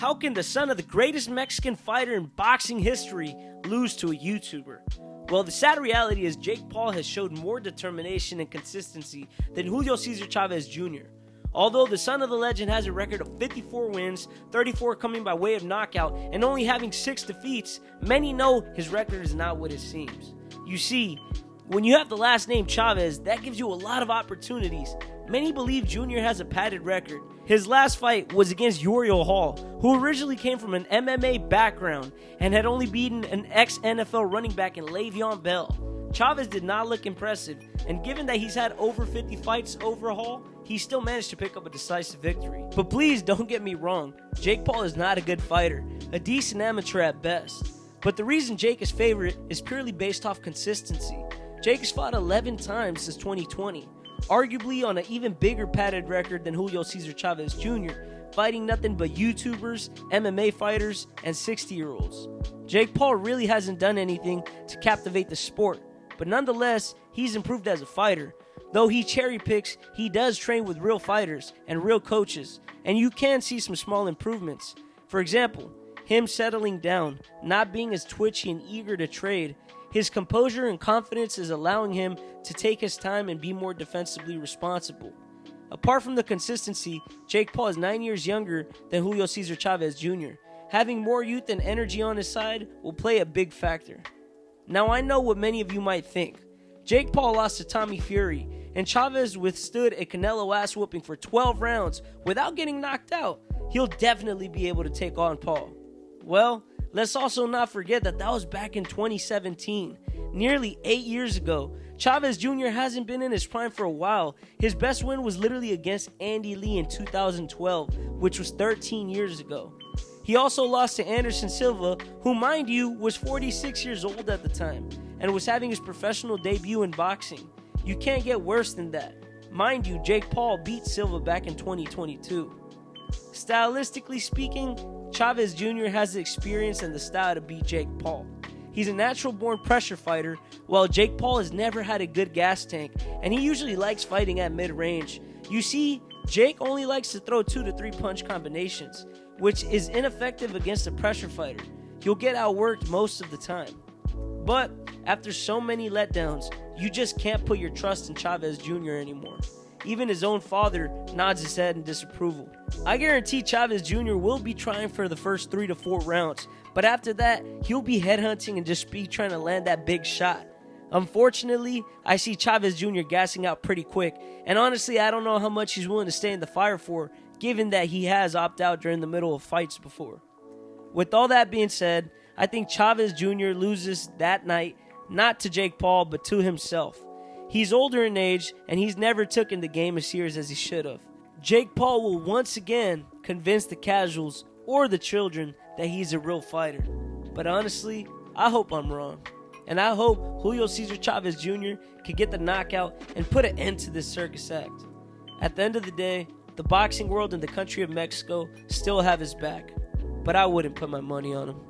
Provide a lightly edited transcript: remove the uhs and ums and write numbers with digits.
How can the son of the greatest Mexican fighter in boxing history lose to a YouTuber? Well, the sad reality is Jake Paul has showed more determination and consistency than Julio César Chávez Jr. Although the son of the legend has a record of 54 wins, 34 coming by way of knockout, and only having 6 defeats, many know his record is not what it seems. You see, when you have the last name Chavez, that gives you a lot of opportunities. Many believe Jr. has a padded record. His last fight was against Uriel Hall, who originally came from an MMA background and had only beaten an ex-NFL running back in Le'Veon Bell. Chavez did not look impressive, and given that he's had over 50 fights over Hall, he still managed to pick up a decisive victory. But please don't get me wrong, Jake Paul is not a good fighter, a decent amateur at best. But the reason Jake is favorite is purely based off consistency. Jake has fought 11 times since 2020, arguably on an even bigger padded record than Julio César Chávez Jr., fighting nothing but YouTubers, MMA fighters, and 60-year-olds. Jake Paul really hasn't done anything to captivate the sport, but nonetheless, he's improved as a fighter. Though he cherry picks, he does train with real fighters and real coaches, and you can see some small improvements. For example, him settling down, not being as twitchy and eager to trade. His composure and confidence is allowing him to take his time and be more defensively responsible. Apart from the consistency, Jake Paul is 9 years younger than Julio César Chávez Jr. Having more youth and energy on his side will play a big factor. Now I know what many of you might think. Jake Paul lost to Tommy Fury, and Chavez withstood a Canelo ass whooping for 12 rounds without getting knocked out. He'll definitely be able to take on Paul. Well, let's also not forget that was back in 2017, nearly 8 years ago. Chavez Jr. hasn't been in his prime for a while. His best win was literally against Andy Lee in 2012, which was 13 years ago. He also lost to Anderson Silva, who, mind you, was 46 years old at the time and was having his professional debut in boxing. You can't get worse than that. Mind you, Jake Paul beat Silva back in 2022. Stylistically speaking, Chavez Jr. has the experience and the style to beat Jake Paul. He's a natural-born pressure fighter, while Jake Paul has never had a good gas tank, and he usually likes fighting at mid-range. You see, Jake only likes to throw 2 to 3 punch combinations, which is ineffective against a pressure fighter. He'll get outworked most of the time. But after so many letdowns, you just can't put your trust in Chavez Jr. anymore. Even his own father nods his head in disapproval. I guarantee Chavez Jr. will be trying for the first 3 to 4 rounds, but after that, he'll be headhunting and just be trying to land that big shot. Unfortunately, I see Chavez Jr. gassing out pretty quick, and honestly, I don't know how much he's willing to stay in the fire for, given that he has opted out during the middle of fights before. With all that being said, I think Chavez Jr. loses that night, not to Jake Paul, but to himself. He's older in age, and he's never taken the game as serious as he should have. Jake Paul will once again convince the casuals or the children that he's a real fighter. But honestly, I hope I'm wrong. And I hope Julio César Chávez Jr. can get the knockout and put an end to this circus act. At the end of the day, the boxing world and the country of Mexico still have his back. But I wouldn't put my money on him.